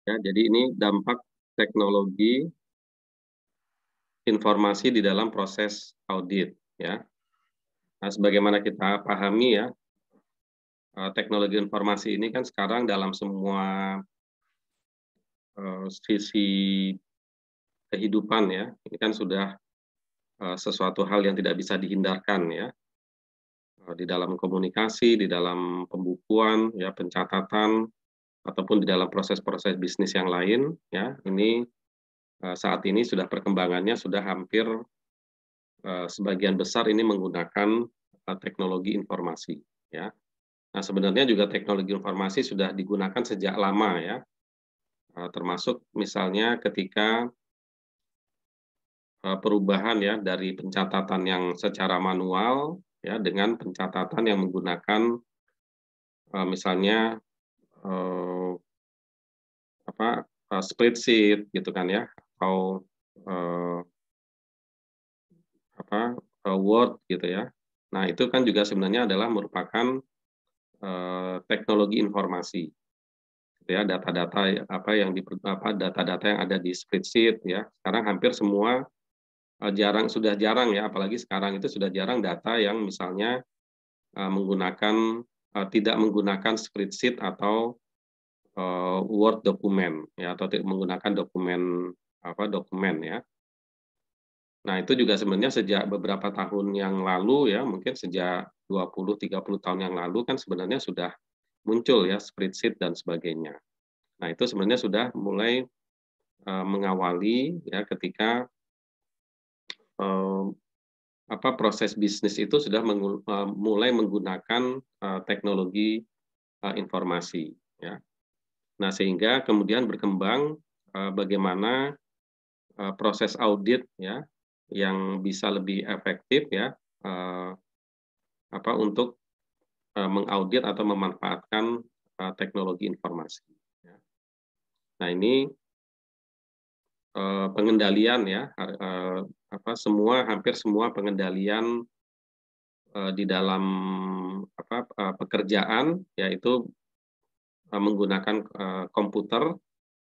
Ya, jadi ini dampak teknologi informasi di dalam proses audit, ya. Nah, sebagaimana kita pahami ya, teknologi informasi ini kan sekarang dalam semua sisi kehidupan ya, ini kan sudah sesuatu hal yang tidak bisa dihindarkan ya, di dalam komunikasi, di dalam pembukuan, ya pencatatan, ataupun di dalam proses-proses bisnis yang lain, ya ini saat ini sudah perkembangannya sudah hampir sebagian besar ini menggunakan teknologi informasi, ya. Nah, sebenarnya juga teknologi informasi sudah digunakan sejak lama ya, termasuk misalnya ketika perubahan ya dari pencatatan yang secara manual ya dengan pencatatan yang menggunakan misalnya eh, apa spreadsheet gitu kan ya atau eh, Word gitu ya. Nah, itu kan juga sebenarnya adalah merupakan teknologi informasi gitu ya, data-data apa yang di data-data yang ada di spreadsheet ya. Sekarang hampir semua sudah jarang ya, apalagi sekarang itu sudah jarang data yang misalnya tidak menggunakan spreadsheet atau Word dokumen ya, atau menggunakan dokumen ya. Nah, itu juga sebenarnya sejak beberapa tahun yang lalu ya, mungkin sejak 20-30 tahun yang lalu kan sebenarnya sudah muncul ya spreadsheet dan sebagainya. Nah, itu sebenarnya sudah mulai mengawali ya ketika eh, proses bisnis itu sudah mulai menggunakan teknologi informasi ya. Nah, sehingga kemudian berkembang bagaimana proses audit ya yang bisa lebih efektif ya eh, untuk mengaudit atau memanfaatkan teknologi informasi. Ya. Nah, ini pengendalian ya hampir semua pengendalian di dalam pekerjaan yaitu menggunakan komputer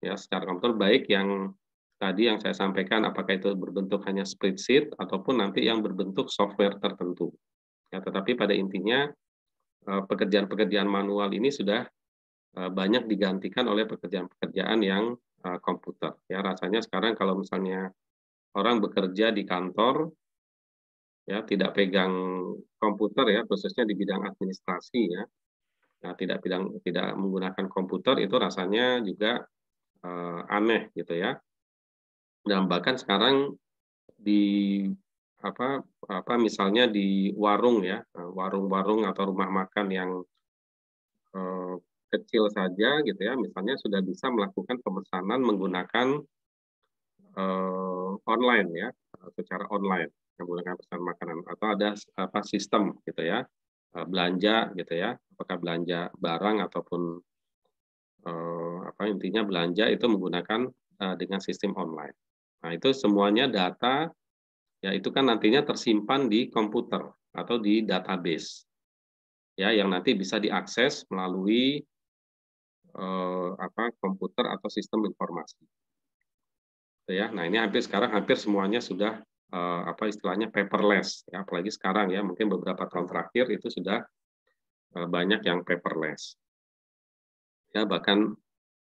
ya secara komputer baik yang tadi yang saya sampaikan apakah itu berbentuk hanya spreadsheet ataupun nanti yang berbentuk software tertentu. Ya, tetapi pada intinya pekerjaan-pekerjaan manual ini sudah banyak digantikan oleh pekerjaan-pekerjaan yang komputer. Ya, rasanya sekarang kalau misalnya orang bekerja di kantor ya tidak pegang komputer ya khususnya di bidang administrasi ya. Nah, tidak menggunakan komputer itu rasanya juga aneh gitu ya. Dan bahkan sekarang di misalnya di warung ya, warung-warung atau rumah makan yang eh, kecil saja gitu ya, misalnya sudah bisa melakukan pemesanan menggunakan online ya, secara online menggunakan pesan makanan atau ada sistem gitu ya, belanja gitu ya, apakah belanja barang ataupun intinya belanja itu menggunakan dengan sistem online. Nah, itu semuanya data ya itu kan nantinya tersimpan di komputer atau di database ya yang nanti bisa diakses melalui komputer atau sistem informasi. Gitu ya. Nah, ini sekarang hampir semuanya sudah istilahnya paperless ya, apalagi sekarang ya mungkin beberapa tahun terakhir itu sudah banyak yang paperless. Ya, bahkan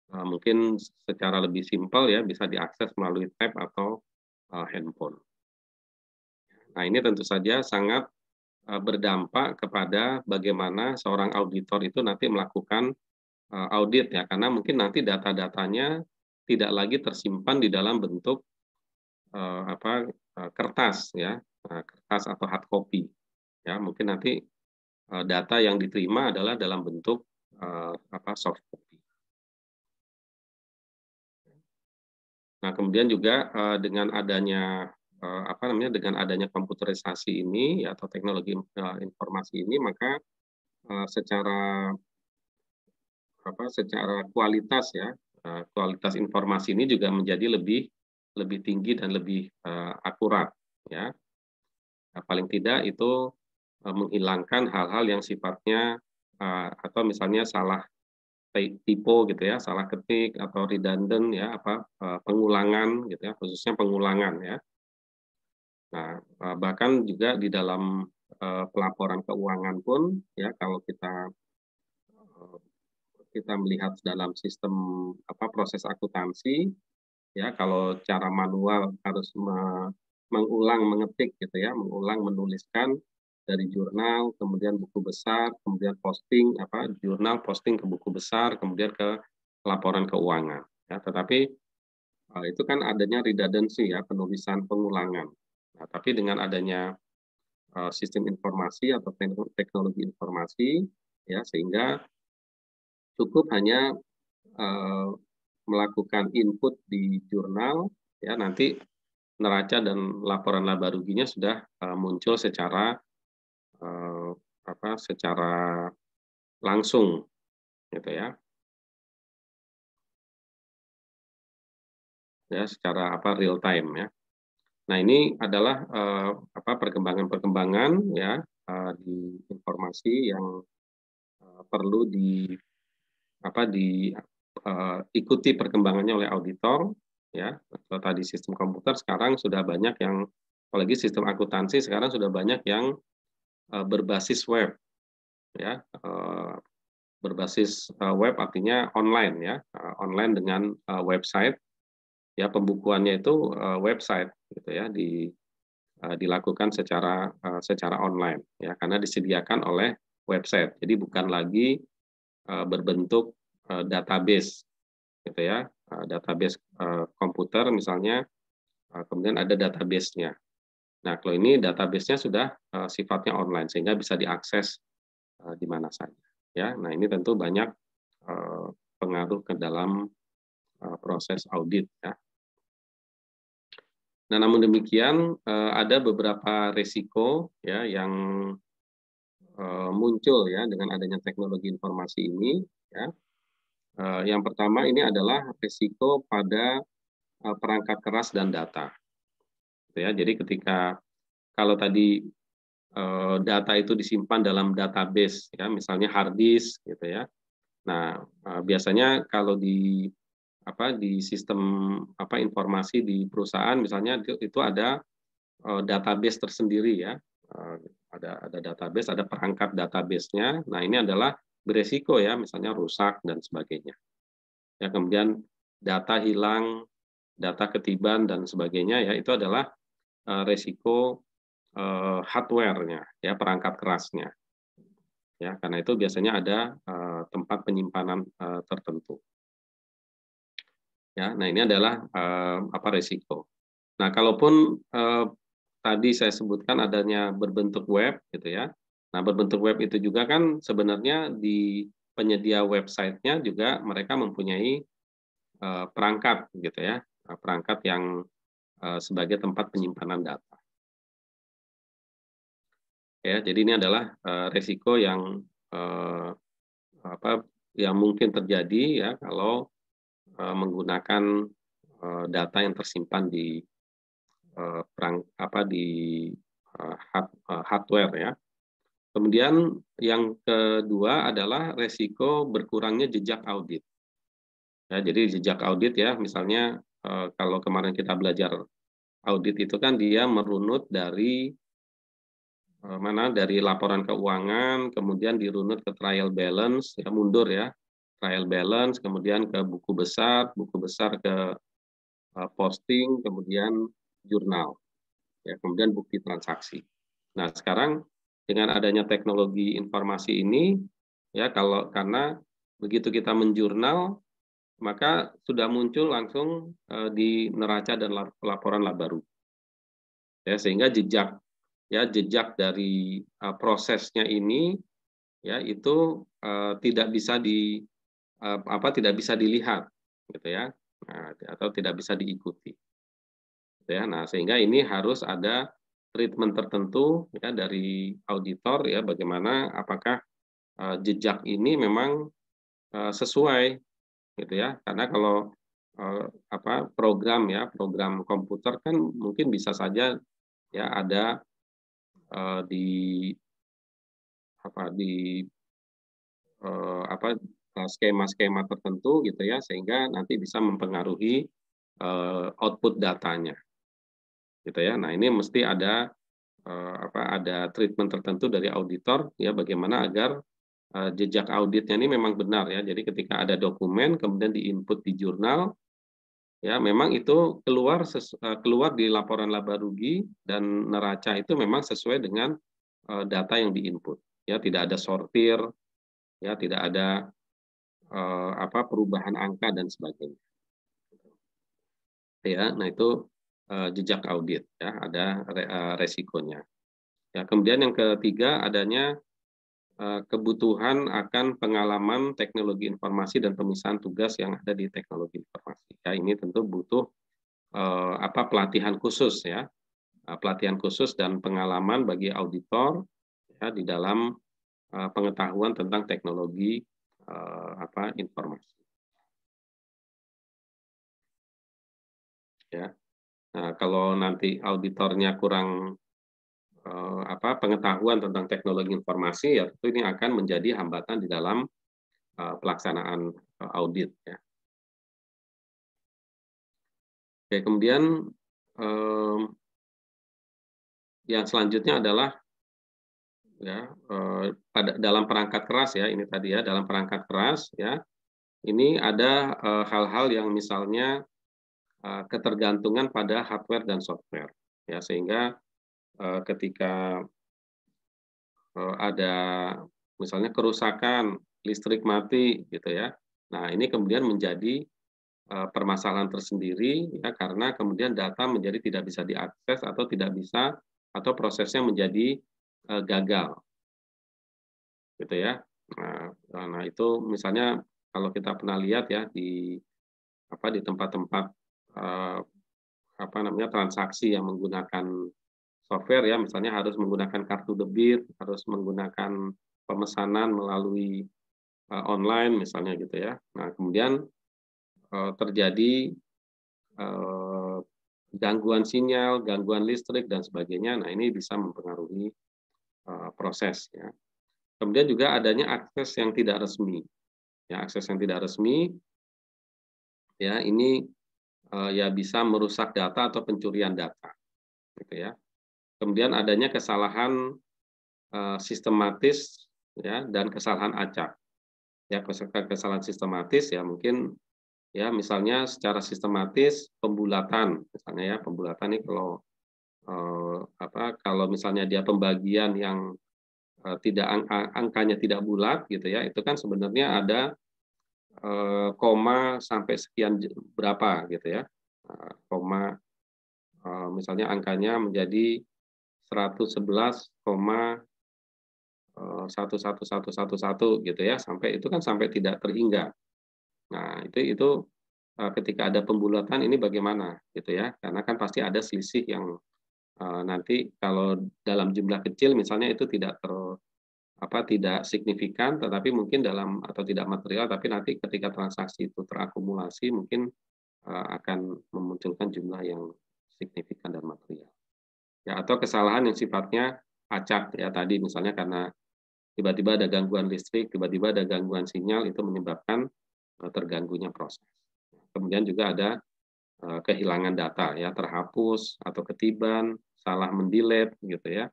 mungkin secara lebih simpel ya bisa diakses melalui tab atau handphone. Nah, ini tentu saja sangat berdampak kepada bagaimana seorang auditor itu nanti melakukan audit ya, karena mungkin nanti data-datanya tidak lagi tersimpan di dalam bentuk kertas ya, kertas atau hard copy. Ya, mungkin nanti data yang diterima adalah dalam bentuk soft copy. Nah, kemudian juga dengan adanya komputerisasi ini ya, atau teknologi informasi ini, maka secara secara kualitas ya, kualitas informasi ini juga menjadi lebih lebih tinggi dan lebih akurat ya. Nah, paling tidak itu menghilangkan hal-hal yang sifatnya atau misalnya salah typo gitu ya, salah ketik atau redundant ya, pengulangan gitu ya, khususnya pengulangan ya. Nah, bahkan juga di dalam pelaporan keuangan pun ya, kalau kita melihat dalam sistem proses akuntansi ya, kalau cara manual harus mengulang mengetik gitu ya, mengulang menuliskan dari jurnal, kemudian buku besar, kemudian posting jurnal posting ke buku besar, kemudian ke laporan keuangan ya. Tetapi itu kan adanya redundancy ya, penulisan pengulangan. Nah, tapi dengan adanya sistem informasi atau teknologi informasi ya, sehingga cukup hanya melakukan input di jurnal ya, nanti neraca dan laporan laba ruginya sudah muncul secara secara langsung gitu ya. Ya, secara real time ya. Nah, ini adalah perkembangan-perkembangan ya di informasi yang perlu diikuti perkembangannya oleh auditor ya. Kalau tadi sistem komputer, sekarang sudah banyak yang, apalagi sistem akuntansi sekarang sudah banyak yang berbasis web ya. Berbasis web artinya online ya, online dengan website ya, pembukuannya itu website gitu ya, dilakukan secara online ya, karena disediakan oleh website. Jadi bukan lagi berbentuk database gitu ya, database komputer misalnya, kemudian ada database-nya. Nah, kalau ini database-nya sudah sifatnya online sehingga bisa diakses di mana saja ya. Nah, ini tentu banyak pengaruh ke dalam proses audit ya. Nah, namun demikian ada beberapa risiko ya yang muncul ya dengan adanya teknologi informasi ini ya. Yang pertama ini adalah risiko pada perangkat keras dan data. Gitu ya. Jadi ketika kalau tadi data itu disimpan dalam database ya, misalnya hard disk gitu ya. Nah, biasanya kalau di sistem informasi di perusahaan misalnya itu ada database tersendiri ya. Ada database, ada perangkat database-nya. Nah, ini adalah beresiko ya, misalnya rusak dan sebagainya. Ya, kemudian data hilang, data ketiban dan sebagainya ya, itu adalah resiko hardware-nya ya, perangkat kerasnya. Ya, karena itu biasanya ada tempat penyimpanan tertentu. Ya, nah ini adalah resiko. Nah, kalaupun tadi saya sebutkan adanya berbentuk web gitu ya. Nah, berbentuk web itu juga kan sebenarnya di penyedia website-nya juga mereka mempunyai perangkat gitu ya, perangkat yang sebagai tempat penyimpanan data. Ya, jadi ini adalah resiko yang yang mungkin terjadi ya kalau menggunakan data yang tersimpan di hardware ya. Kemudian yang kedua adalah resiko berkurangnya jejak audit. Ya, jadi jejak audit ya, misalnya kalau kemarin kita belajar audit itu kan dia merunut dari dari laporan keuangan, kemudian dirunut ke trial balance, ya mundur ya, trial balance, kemudian ke buku besar ke posting, kemudian jurnal, ya kemudian bukti transaksi. Nah, sekarang dengan adanya teknologi informasi ini ya, karena begitu kita menjurnal maka sudah muncul langsung di neraca dan laporan laba rugi. Ya, sehingga jejak dari prosesnya ini ya itu tidak bisa dilihat gitu ya. Nah, atau tidak bisa diikuti. Ya, nah sehingga ini harus ada treatment tertentu ya dari auditor ya, bagaimana apakah jejak ini memang sesuai gitu ya, karena kalau program komputer kan mungkin bisa saja ya ada di skema-skema tertentu gitu ya, sehingga nanti bisa mempengaruhi output datanya gitu ya. Nah, ini mesti ada ada treatment tertentu dari auditor ya, bagaimana agar jejak auditnya ini memang benar ya. Jadi ketika ada dokumen kemudian diinput di jurnal ya, memang itu keluar di laporan laba rugi dan neraca itu memang sesuai dengan data yang diinput ya, tidak ada sortir ya, tidak ada perubahan angka dan sebagainya ya. Nah, itu jejak audit ya, ada resikonya ya. Kemudian yang ketiga, adanya kebutuhan akan pengalaman teknologi informasi dan pemisahan tugas yang ada di teknologi informasi ya. Ini tentu butuh pelatihan khusus ya, pelatihan khusus dan pengalaman bagi auditor ya di dalam pengetahuan tentang teknologi informasi ya. Nah, kalau nanti auditornya kurang pengetahuan tentang teknologi informasi ya, tentu ini akan menjadi hambatan di dalam pelaksanaan audit ya. Oke, kemudian yang selanjutnya adalah ya dalam perangkat keras ya, ini tadi ya, dalam perangkat keras ya, ini ada hal-hal yang misalnya ketergantungan pada hardware dan software ya, sehingga ketika ada misalnya kerusakan, listrik mati gitu ya. Nah, ini kemudian menjadi permasalahan tersendiri ya, karena kemudian data menjadi tidak bisa diakses atau tidak bisa, atau prosesnya menjadi gagal gitu ya. Nah, itu misalnya kalau kita pernah lihat ya di tempat-tempat transaksi yang menggunakan software ya, misalnya harus menggunakan kartu debit, harus menggunakan pemesanan melalui online misalnya gitu ya. Nah, kemudian terjadi gangguan sinyal, gangguan listrik dan sebagainya. Nah, ini bisa mempengaruhi proses ya. Kemudian juga adanya akses yang tidak resmi. Ya, akses yang tidak resmi ya, ini ya bisa merusak data atau pencurian data gitu ya. Kemudian adanya kesalahan sistematis ya, dan kesalahan acak. Ya, kesalahan sistematis ya, mungkin ya misalnya secara sistematis pembulatan misalnya ya, pembulatan ini kalau misalnya dia pembagian yang angkanya tidak bulat gitu ya, itu kan sebenarnya ada koma sampai sekian berapa gitu ya, koma misalnya angkanya menjadi 111,11111 gitu ya, sampai itu kan sampai tidak terhingga. Nah, itu ketika ada pembulatan ini bagaimana gitu ya, karena kan pasti ada selisih yang nanti kalau dalam jumlah kecil misalnya itu tidak signifikan, tetapi mungkin atau tidak material, tapi nanti ketika transaksi itu terakumulasi mungkin akan memunculkan jumlah yang signifikan dan material. Ya, atau kesalahan yang sifatnya acak ya, tadi misalnya karena tiba-tiba ada gangguan listrik, tiba-tiba ada gangguan sinyal, itu menyebabkan terganggunya proses. Kemudian juga ada kehilangan data ya, terhapus atau ketiban, salah mendelete gitu ya,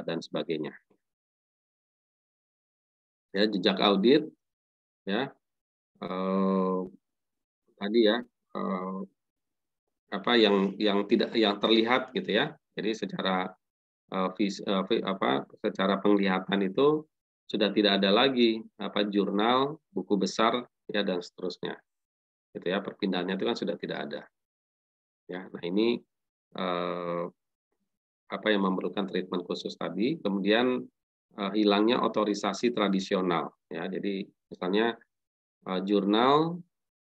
dan sebagainya. Ya, jejak audit ya, tadi ya, yang terlihat gitu ya. Jadi secara secara penglihatan itu sudah tidak ada lagi jurnal, buku besar ya, dan seterusnya gitu ya. Perpindahannya itu kan sudah tidak ada ya. Nah, ini yang memerlukan treatment khusus tadi. Kemudian hilangnya otorisasi tradisional ya. Jadi misalnya jurnal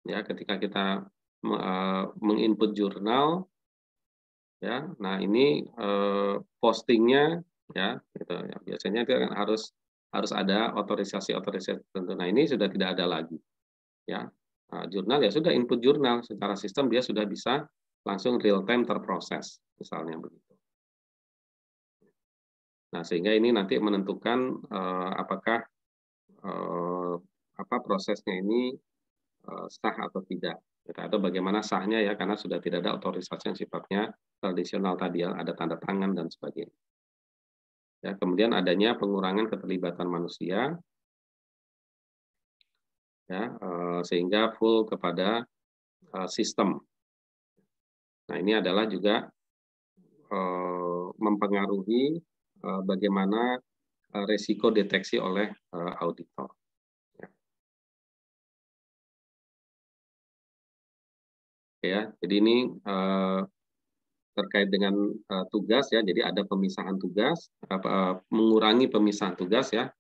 ya, ketika kita menginput jurnal ya, nah ini postingnya ya, gitu ya, biasanya itu kan harus ada otorisasi tertentu. Nah, ini sudah tidak ada lagi ya. Jurnal ya sudah, input jurnal secara sistem dia sudah bisa langsung real time terproses misalnya begitu. Nah, sehingga ini nanti menentukan apakah prosesnya ini sah atau tidak, gitu. Atau bagaimana sahnya ya, karena sudah tidak ada otorisasi yang sifatnya tradisional tadi ya, ada tanda tangan dan sebagainya. Ya, kemudian adanya pengurangan keterlibatan manusia, ya, sehingga full kepada sistem. Nah, ini adalah juga mempengaruhi bagaimana resiko deteksi oleh auditor. Ya, jadi ini terkait dengan tugas ya, jadi ada pemisahan tugas, mengurangi pemisahan tugas ya,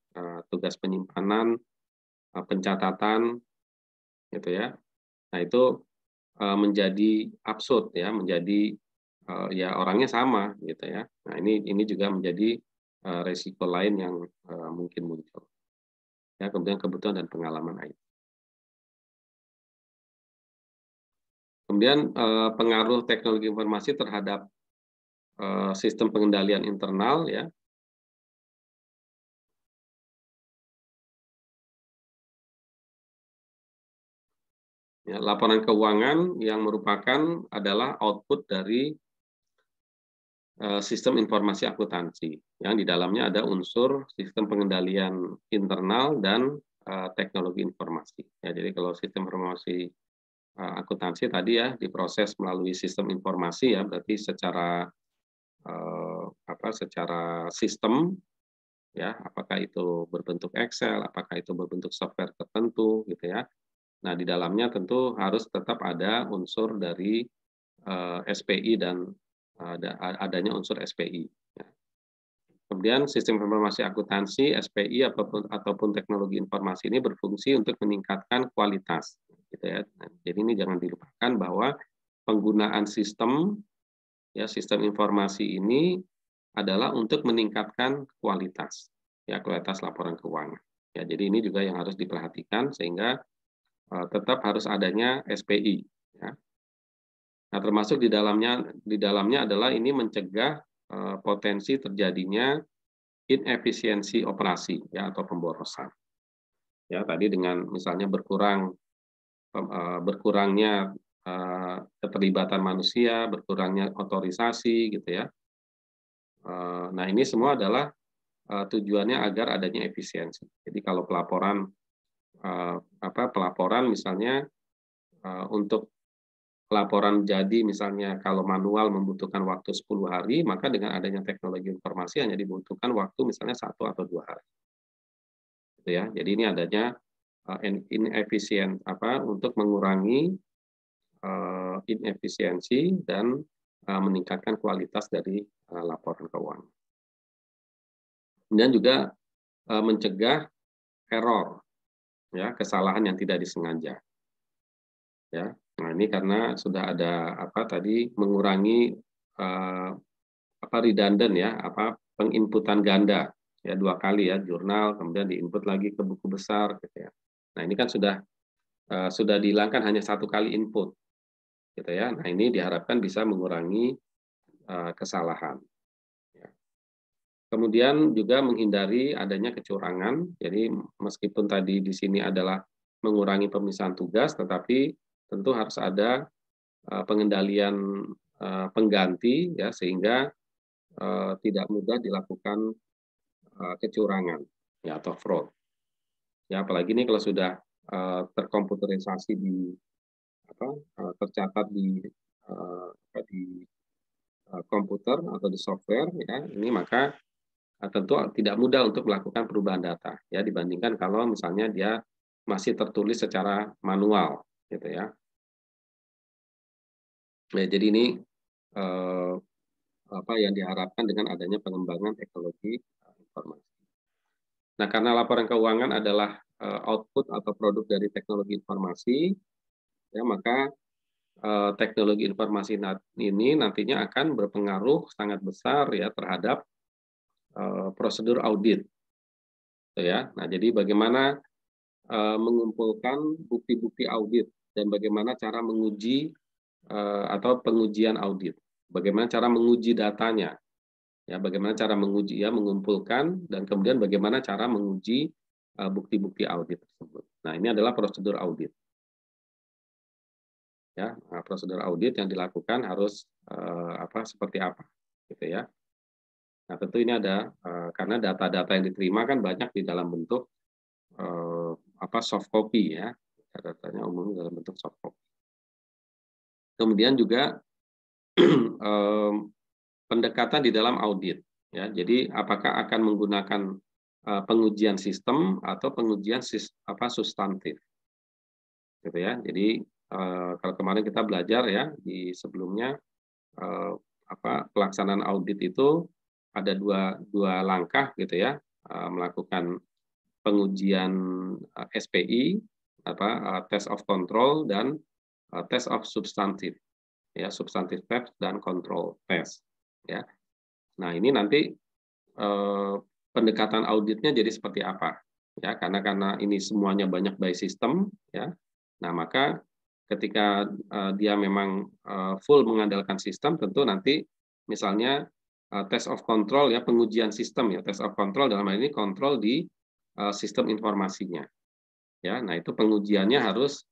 tugas penyimpanan, pencatatan, gitu ya. Nah itu menjadi absurd ya, menjadi ya orangnya sama gitu ya. Nah ini juga menjadi resiko lain yang mungkin muncul. Ya, kemudian kebutuhan dan pengalaman IT. Kemudian pengaruh teknologi informasi terhadap sistem pengendalian internal ya. Ya, laporan keuangan yang merupakan adalah output dari sistem informasi akuntansi yang di dalamnya ada unsur sistem pengendalian internal dan teknologi informasi. Ya, jadi kalau sistem informasi akuntansi tadi ya diproses melalui sistem informasi ya, berarti secara secara sistem ya, apakah itu berbentuk Excel, apakah itu berbentuk software tertentu gitu ya. Nah, di dalamnya tentu harus tetap ada unsur dari SPI dan adanya unsur SPI. Ya. Kemudian sistem informasi akuntansi, SPI ataupun teknologi informasi ini berfungsi untuk meningkatkan kualitas. Gitu ya. Nah, jadi ini jangan dilupakan bahwa penggunaan sistem ya, sistem informasi ini adalah untuk meningkatkan kualitas ya, kualitas laporan keuangan. Ya, jadi ini juga yang harus diperhatikan sehingga tetap harus adanya SPI ya. Nah, termasuk di dalamnya adalah ini mencegah potensi terjadinya inefisiensi operasi ya atau pemborosan. Ya, tadi dengan misalnya berkurangnya keterlibatan manusia, berkurangnya otorisasi gitu ya. Nah, ini semua adalah tujuannya agar adanya efisiensi. Jadi kalau pelaporan misalnya untuk laporan jadi misalnya kalau manual membutuhkan waktu 10 hari, maka dengan adanya teknologi informasi hanya dibutuhkan waktu misalnya 1 atau 2 hari. Gitu ya. Jadi ini adanya inefisien untuk mengurangi inefisiensi dan meningkatkan kualitas dari laporan keuangan. Dan juga mencegah error ya, kesalahan yang tidak disengaja. Ya. Nah, ini karena sudah ada mengurangi redundant ya, penginputan ganda ya, 2 kali ya, jurnal kemudian diinput lagi ke buku besar gitu ya. Nah, ini kan sudah dihilangkan hanya 1 kali input gitu ya. Nah, ini diharapkan bisa mengurangi kesalahan. Ya. Kemudian juga menghindari adanya kecurangan. Jadi meskipun tadi di sini adalah mengurangi pemisahan tugas, tetapi tentu harus ada pengendalian pengganti ya, sehingga tidak mudah dilakukan kecurangan ya atau fraud. Ya, apalagi ini kalau sudah terkomputerisasi tercatat di komputer atau di software ya, ini maka tentu tidak mudah untuk melakukan perubahan data ya, dibandingkan kalau misalnya dia masih tertulis secara manual gitu ya. Nah, jadi ini yang diharapkan dengan adanya pengembangan teknologi informasi. Nah, karena laporan keuangan adalah output atau produk dari teknologi informasi, ya maka teknologi informasi ini nantinya akan berpengaruh sangat besar ya terhadap prosedur audit. Ya. Nah, jadi bagaimana mengumpulkan bukti-bukti audit dan bagaimana cara menguji atau pengujian audit. Bagaimana cara menguji datanya. Ya, bagaimana cara menguji ya, mengumpulkan dan kemudian bagaimana cara menguji bukti-bukti audit tersebut. Nah, ini adalah prosedur audit. Ya, prosedur audit yang dilakukan harus seperti apa, gitu ya. Nah, tentu ini ada karena data-data yang diterima kan banyak di dalam bentuk soft copy ya, datanya umum dalam bentuk soft copy. Kemudian juga pendekatan di dalam audit ya. Jadi apakah akan menggunakan pengujian sistem atau pengujian substantif, gitu ya. Jadi kalau kemarin kita belajar ya di sebelumnya pelaksanaan audit itu ada dua langkah gitu ya, melakukan pengujian SPI test of control dan test of substantif ya, substantif test dan control test ya. Nah, ini nanti pendekatan auditnya jadi seperti apa ya, karena ini semuanya banyak by system ya. Nah, maka ketika dia memang full mengandalkan sistem, tentu nanti misalnya test of control ya, pengujian sistem ya, test of control dalam hal ini kontrol di sistem informasinya ya. Nah, itu pengujiannya harus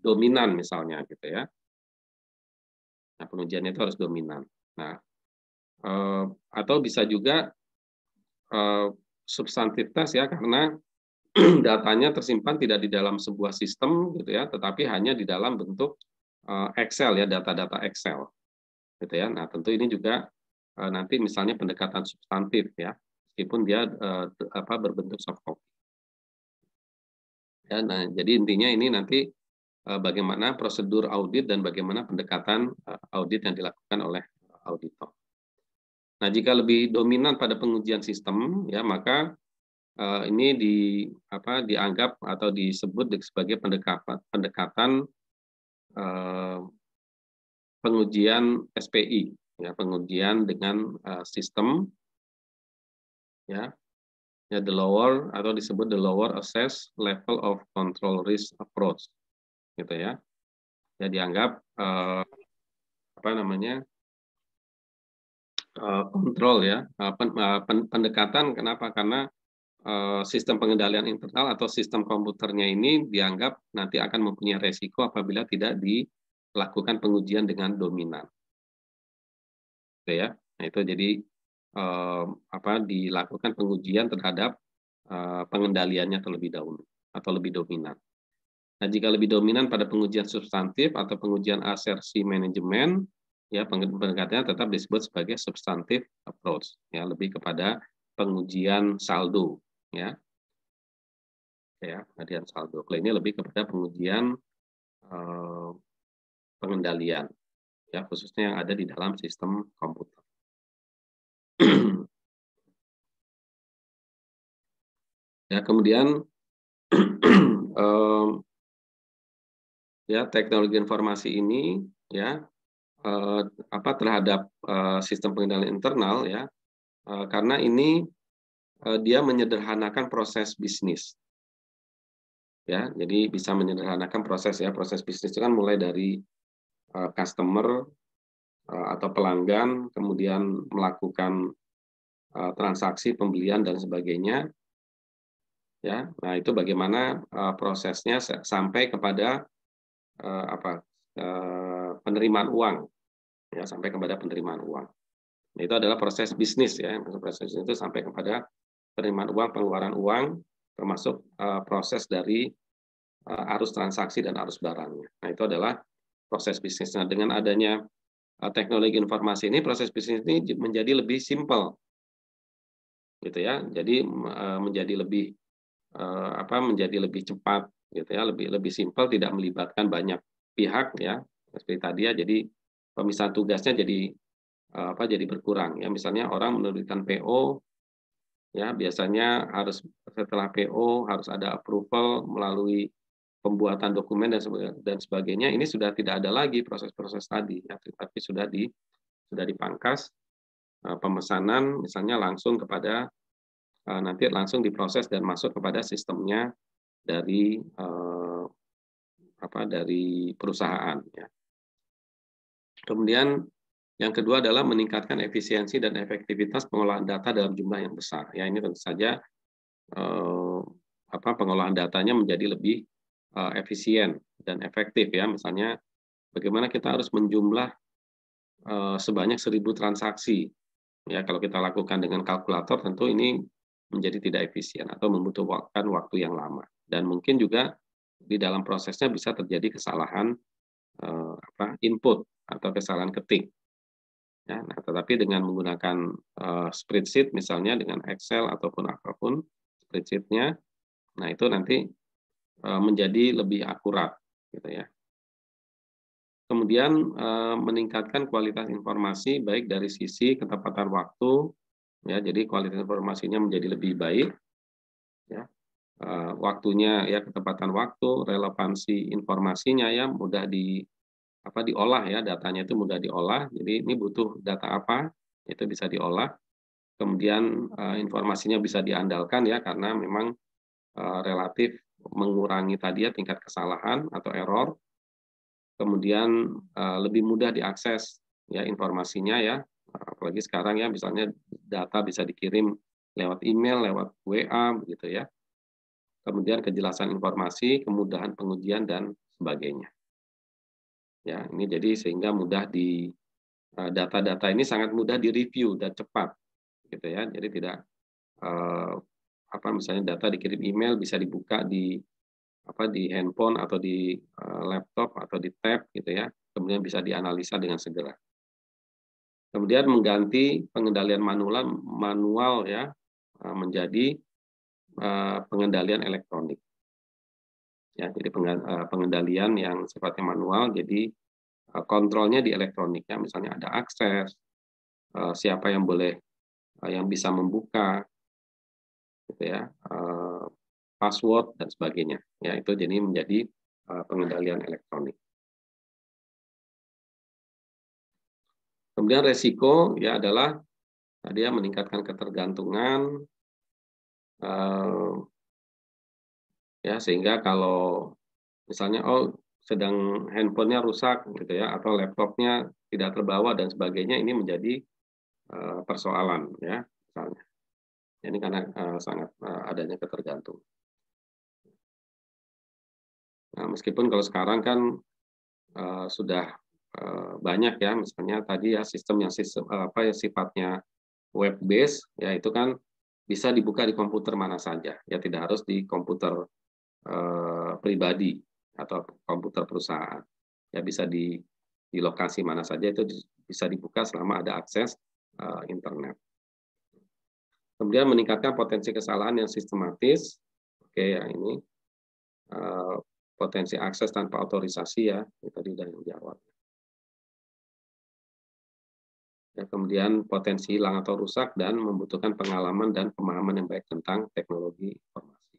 dominan misalnya gitu ya. Nah, pengujiannya itu harus dominan. Nah, atau bisa juga substantivitas ya, karena datanya tersimpan tidak di dalam sebuah sistem gitu ya, tetapi hanya di dalam bentuk Excel ya, data-data Excel gitu ya. Nah, tentu ini juga nanti misalnya pendekatan substantif ya, meskipun dia berbentuk soft copy. Ya, nah, jadi intinya ini nanti bagaimana prosedur audit dan bagaimana pendekatan audit yang dilakukan oleh auditor. Nah, jika lebih dominan pada pengujian sistem ya, maka ini dianggap atau disebut sebagai pendekatan pengujian SPI ya, pengujian dengan sistem ya, the lower atau disebut the lower assess level of control risk approach gitu ya. Ya, dianggap kontrol ya, pendekatan. Kenapa? Karena sistem pengendalian internal atau sistem komputernya ini dianggap nanti akan mempunyai resiko apabila tidak dilakukan pengujian dengan dominan. Gitu ya. Nah, itu jadi dilakukan pengujian terhadap pengendaliannya terlebih dahulu atau lebih dominan. Nah, jika lebih dominan pada pengujian substantif atau pengujian asersi manajemen, ya pendekatannya tetap disebut sebagai substantif approach, ya lebih kepada pengujian saldo, ya pengujian saldo. Kalau ini lebih kepada pengujian pengendalian, ya khususnya yang ada di dalam sistem komputer. Ya, kemudian ya teknologi informasi ini ya terhadap sistem pengendalian internal ya, karena ini dia menyederhanakan proses bisnis. Ya, jadi bisa menyederhanakan proses bisnis itu kan mulai dari customer atau pelanggan, kemudian melakukan transaksi pembelian dan sebagainya. Ya, nah itu bagaimana prosesnya sampai kepada penerimaan uang, ya sampai kepada penerimaan uang. Nah, itu adalah proses bisnis ya, proses itu sampai kepada penerimaan uang, pengeluaran uang, termasuk proses dari arus transaksi dan arus barangnya. Nah, itu adalah proses bisnis. Nah, dengan adanya teknologi informasi ini, proses bisnis ini menjadi lebih simpel, gitu ya. Jadi menjadi lebih cepat, gitu ya, lebih simpel, tidak melibatkan banyak pihak ya, seperti tadi ya. Jadi pemisahan tugasnya jadi berkurang ya. Misalnya orang menerbitkan PO ya, biasanya harus setelah PO harus ada approval melalui pembuatan dokumen dan sebagainya. Ini sudah tidak ada lagi proses-proses tadi ya, tapi sudah dipangkas. Pemesanan misalnya langsung kepada nanti langsung diproses dan masuk kepada sistemnya dari perusahaan ya. Kemudian yang kedua adalah meningkatkan efisiensi dan efektivitas pengolahan data dalam jumlah yang besar. Ya, ini tentu saja eh, pengolahan datanya menjadi lebih efisien dan efektif ya. Misalnya bagaimana kita harus menjumlah sebanyak 1.000 transaksi. Ya, kalau kita lakukan dengan kalkulator tentu ini menjadi tidak efisien atau membutuhkan waktu yang lama. Dan mungkin juga di dalam prosesnya bisa terjadi kesalahan input atau kesalahan ketik. Ya, nah, tetapi dengan menggunakan spreadsheet misalnya dengan Excel ataupun apapun spreadsheet-nya, nah itu nanti menjadi lebih akurat, gitu ya. Kemudian meningkatkan kualitas informasi baik dari sisi ketepatan waktu, ya, jadi kualitas informasinya menjadi lebih baik, ya, waktunya ya ketepatan waktu, relevansi informasinya ya mudah diolah ya, datanya itu mudah diolah. Jadi ini butuh data apa, itu bisa diolah. Kemudian informasinya bisa diandalkan ya karena memang relatif mengurangi tadi ya tingkat kesalahan atau error. Kemudian lebih mudah diakses ya informasinya ya. Apalagi sekarang ya misalnya data bisa dikirim lewat email, lewat WA begitu ya. Kemudian kejelasan informasi, kemudahan pengujian dan sebagainya. Ya, ini jadi sehingga mudah data-data ini sangat mudah direview dan cepat gitu ya. Jadi tidak misalnya data dikirim email bisa dibuka di handphone atau di laptop atau di tab gitu ya. Kemudian bisa dianalisa dengan segera. Kemudian mengganti pengendalian manual ya menjadi pengendalian elektronik. Ya, jadi pengendalian yang sifatnya manual, jadi kontrolnya di elektronik ya. Misalnya ada akses, siapa yang boleh, yang bisa membuka, gitu ya, password dan sebagainya. Ya, itu jadi menjadi pengendalian elektronik. Kemudian resiko ya adalah tadi ya meningkatkan ketergantungan ya sehingga kalau misalnya sedang handphonenya rusak gitu ya atau laptopnya tidak terbawa dan sebagainya ini menjadi persoalan ya misalnya. Ini karena sangat adanya ketergantungan. Nah, meskipun kalau sekarang kan sudah banyak ya misalnya tadi ya sistem yang sifatnya web base ya itu kan bisa dibuka di komputer mana saja ya tidak harus di komputer pribadi atau komputer perusahaan ya bisa di lokasi mana saja itu bisa dibuka selama ada akses internet. Kemudian meningkatkan potensi kesalahan yang sistematis. Oke ya ini potensi akses tanpa otorisasi ya itu tadi sudah dijawab. Ya, kemudian potensi hilang atau rusak dan membutuhkan pengalaman dan pemahaman yang baik tentang teknologi informasi.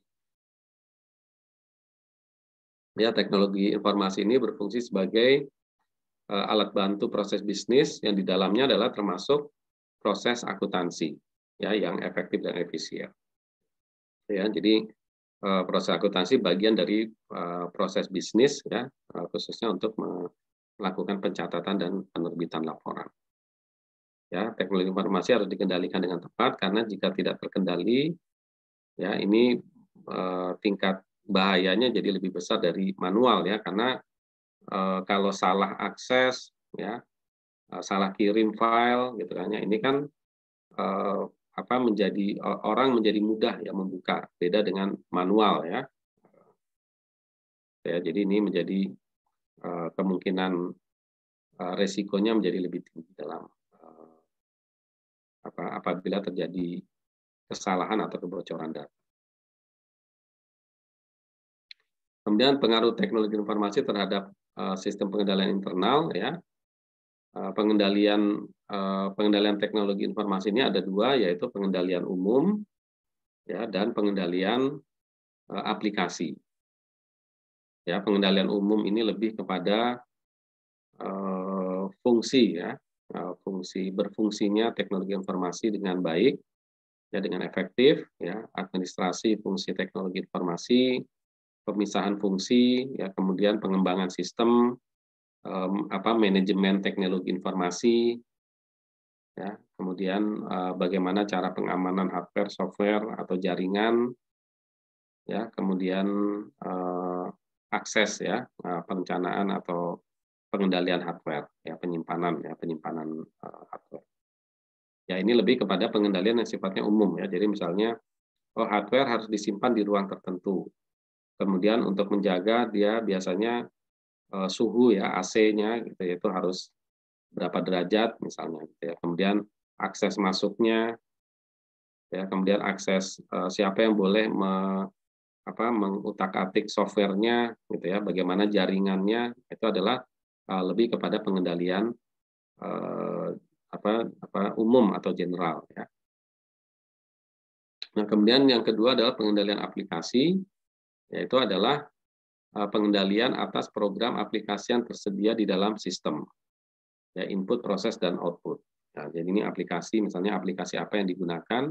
Ya, teknologi informasi ini berfungsi sebagai alat bantu proses bisnis yang di dalamnya adalah termasuk proses akuntansi ya yang efektif dan efisien. Ya, jadi proses akuntansi bagian dari proses bisnis ya khususnya untuk melakukan pencatatan dan penerbitan laporan. Ya, teknologi informasi harus dikendalikan dengan tepat karena jika tidak terkendali ya ini tingkat bahayanya jadi lebih besar dari manual ya karena kalau salah akses ya salah kirim file gitu kan ya ini kan menjadi orang menjadi mudah ya membuka beda dengan manual ya jadi ini menjadi kemungkinan resikonya menjadi lebih tinggi dalam apabila terjadi kesalahan atau kebocoran data. Kemudian pengaruh teknologi informasi terhadap sistem pengendalian internal ya. Pengendalian teknologi informasi ini ada dua yaitu pengendalian umum ya dan pengendalian aplikasi. Ya, pengendalian umum ini lebih kepada fungsi ya, fungsi berfungsinya teknologi informasi dengan baik ya dengan efektif ya, administrasi fungsi teknologi informasi, pemisahan fungsi ya, kemudian pengembangan sistem manajemen teknologi informasi ya. Kemudian bagaimana cara pengamanan hardware, software atau jaringan, ya. Kemudian akses, ya, perencanaan atau pengendalian hardware, ya, penyimpanan hardware. Ya, ini lebih kepada pengendalian yang sifatnya umum, ya. Jadi misalnya, hardware harus disimpan di ruang tertentu. Kemudian untuk menjaga dia biasanya suhu, ya, AC-nya gitu ya, itu harus berapa derajat misalnya gitu ya. Kemudian akses masuknya, ya, kemudian akses siapa yang boleh mengutak-atik softwarenya gitu ya, bagaimana jaringannya, itu adalah lebih kepada pengendalian eh, umum atau general, ya. Nah, kemudian yang kedua adalah pengendalian aplikasi, yaitu adalah pengendalian atas program aplikasi yang tersedia di dalam sistem, ya, input, proses, dan output. Nah, jadi ini aplikasi, misalnya aplikasi apa yang digunakan,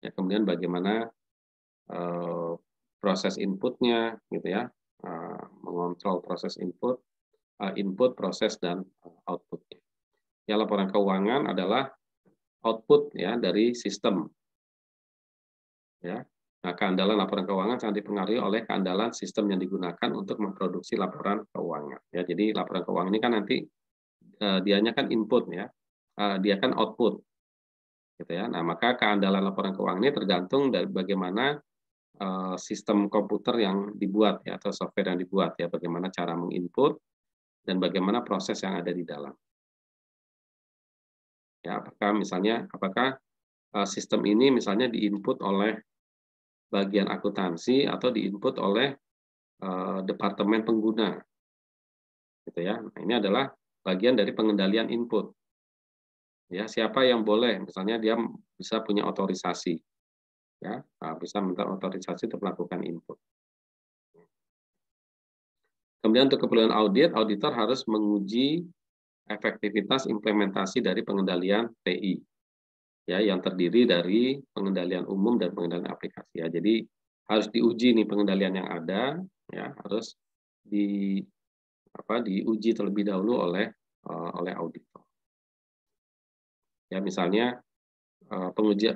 ya, kemudian bagaimana proses inputnya, gitu ya, mengontrol proses input, proses, dan output. Ya, laporan keuangan adalah output, ya, dari sistem, ya. Nah, keandalan laporan keuangan sangat dipengaruhi oleh keandalan sistem yang digunakan untuk memproduksi laporan keuangan. Ya, jadi laporan keuangan ini kan nanti dianya kan input, ya, dia kan output, gitu ya. Nah, maka keandalan laporan keuangan ini tergantung dari bagaimana sistem komputer yang dibuat, ya, atau software yang dibuat, ya, bagaimana cara menginput dan bagaimana proses yang ada di dalam. Ya, apakah sistem ini misalnya diinput oleh bagian akuntansi atau diinput oleh departemen pengguna, gitu ya. Nah, ini adalah bagian dari pengendalian input. Ya, siapa yang boleh, misalnya dia bisa punya otorisasi, ya, bisa minta otorisasi untuk melakukan input. Kemudian untuk keperluan audit, auditor harus menguji efektivitas implementasi dari pengendalian TI, ya, yang terdiri dari pengendalian umum dan pengendalian aplikasi, ya. Jadi harus diuji nih pengendalian yang ada, ya, harus diuji terlebih dahulu oleh auditor. Ya, misalnya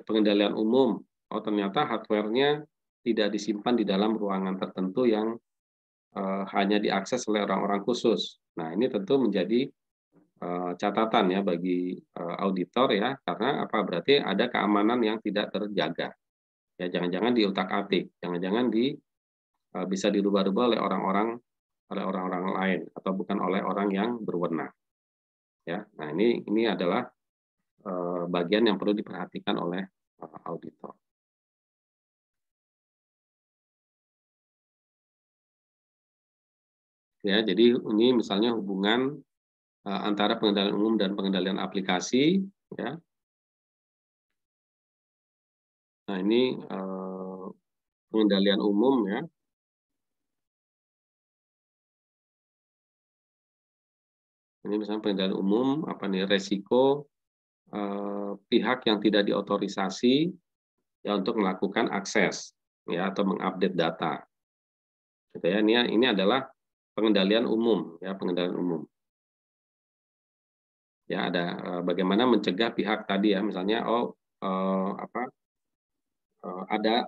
pengendalian umum, ternyata hardware-nya tidak disimpan di dalam ruangan tertentu yang hanya diakses oleh orang-orang khusus. Nah, ini tentu menjadi catatan, ya, bagi auditor, ya, karena apa, berarti ada keamanan yang tidak terjaga. Ya, jangan-jangan diutak-atik, jangan-jangan bisa dirubah-rubah oleh orang-orang lain atau bukan oleh orang yang berwenang, ya. Nah, ini adalah bagian yang perlu diperhatikan oleh auditor. Ya, jadi ini misalnya hubungan antara pengendalian umum dan pengendalian aplikasi, ya. Nah, ini pengendalian umum, ya. Ini misalnya pengendalian umum, apa nih, resiko pihak yang tidak diotorisasi, ya, untuk melakukan akses, ya, atau mengupdate data. Gitu ya. Ini adalah pengendalian umum, ya, pengendalian umum. Ya, ada bagaimana mencegah pihak tadi, ya, misalnya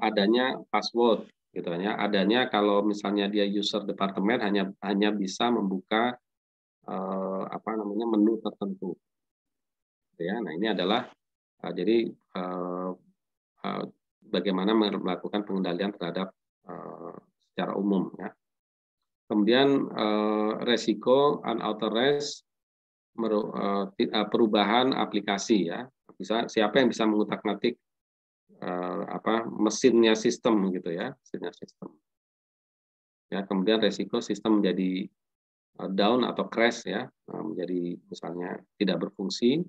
adanya password, gitu ya. Adanya kalau misalnya dia user departemen hanya bisa membuka menu tertentu. Gitu ya. Nah, ini adalah jadi uh, bagaimana melakukan pengendalian terhadap secara umum, ya. Kemudian resiko unauthorized perubahan aplikasi, ya. Siapa yang bisa mengutak-atik mesinnya sistem, gitu ya, mesinnya sistem. Ya, kemudian resiko sistem menjadi down atau crash, ya, menjadi misalnya tidak berfungsi,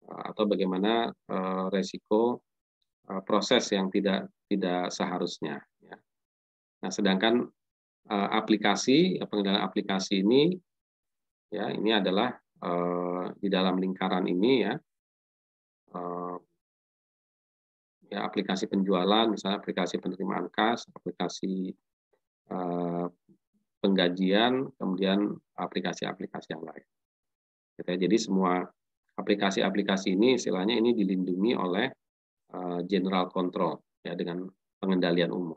atau bagaimana resiko proses yang tidak seharusnya, ya. Nah, sedangkan aplikasi, ya, pengendalian aplikasi ini, ya, ini adalah di dalam lingkaran ini, ya, ya, aplikasi penjualan, misalnya aplikasi penerimaan kas, aplikasi penggajian, kemudian aplikasi-aplikasi yang lain. Jadi semua aplikasi-aplikasi ini istilahnya ini dilindungi oleh general control ya dengan pengendalian umum.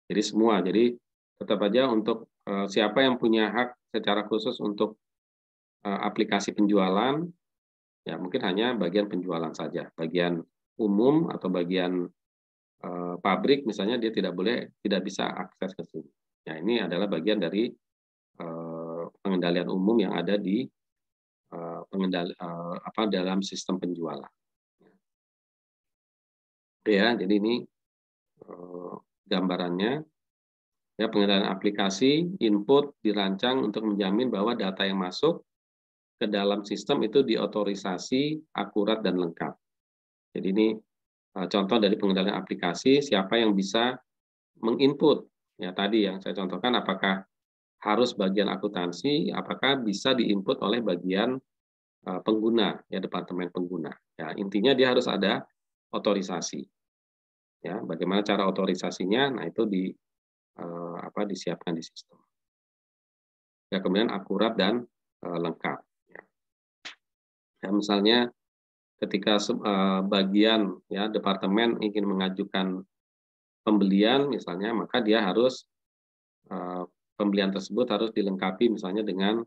Jadi semua, jadi tetap aja untuk siapa yang punya hak secara khusus untuk aplikasi penjualan, ya mungkin hanya bagian penjualan saja, bagian umum atau bagian pabrik misalnya dia tidak bisa akses ke sini. Ya ini adalah bagian dari pengendalian umum yang ada di dalam sistem penjualan. Ya, jadi ini gambarannya. Ya, pengendalian aplikasi, input dirancang untuk menjamin bahwa data yang masuk ke dalam sistem itu diotorisasi, akurat, dan lengkap. Jadi ini contoh dari pengendalian aplikasi, siapa yang bisa menginput. Ya, tadi yang saya contohkan, apakah harus bagian akuntansi, apakah bisa diinput oleh bagian pengguna, ya departemen pengguna. Ya, intinya dia harus ada otorisasi. Ya, bagaimana cara otorisasinya? Nah, itu disiapkan di sistem. Ya, kemudian akurat dan lengkap. Ya, misalnya ketika bagian ya departemen ingin mengajukan pembelian misalnya, maka dia harus pembelian tersebut harus dilengkapi misalnya dengan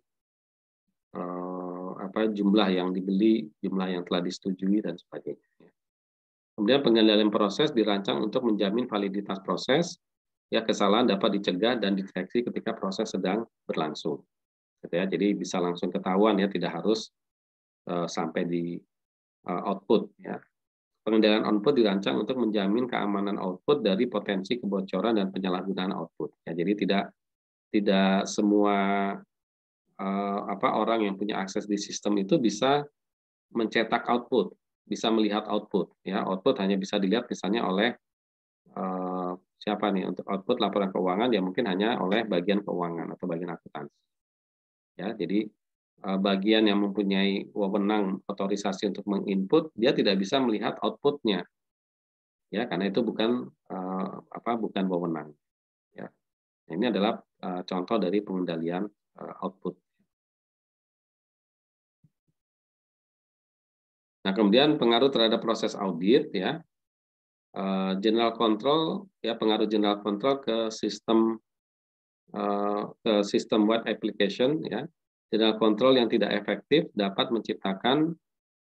jumlah yang dibeli, jumlah yang telah disetujui dan sebagainya. Kemudian pengendalian proses dirancang untuk menjamin validitas proses, ya kesalahan dapat dicegah dan dideteksi ketika proses sedang berlangsung. Gitu ya, jadi bisa langsung ketahuan ya, tidak harus sampai di output. Ya. Pengendalian output dirancang untuk menjamin keamanan output dari potensi kebocoran dan penyalahgunaan output. Ya, jadi tidak semua orang yang punya akses di sistem itu bisa mencetak output, bisa melihat output. Ya, output hanya bisa dilihat misalnya oleh siapa nih untuk output laporan keuangan ya mungkin hanya oleh bagian keuangan atau bagian akuntansi. Ya, jadi bagian yang mempunyai wewenang otorisasi untuk menginput dia tidak bisa melihat outputnya. Ya, karena itu bukan bukan wewenang. Ya. Ini adalah contoh dari pengendalian output. Nah, kemudian pengaruh terhadap proses audit ya. General control ya pengaruh general control ke sistem web application ya. General control yang tidak efektif dapat menciptakan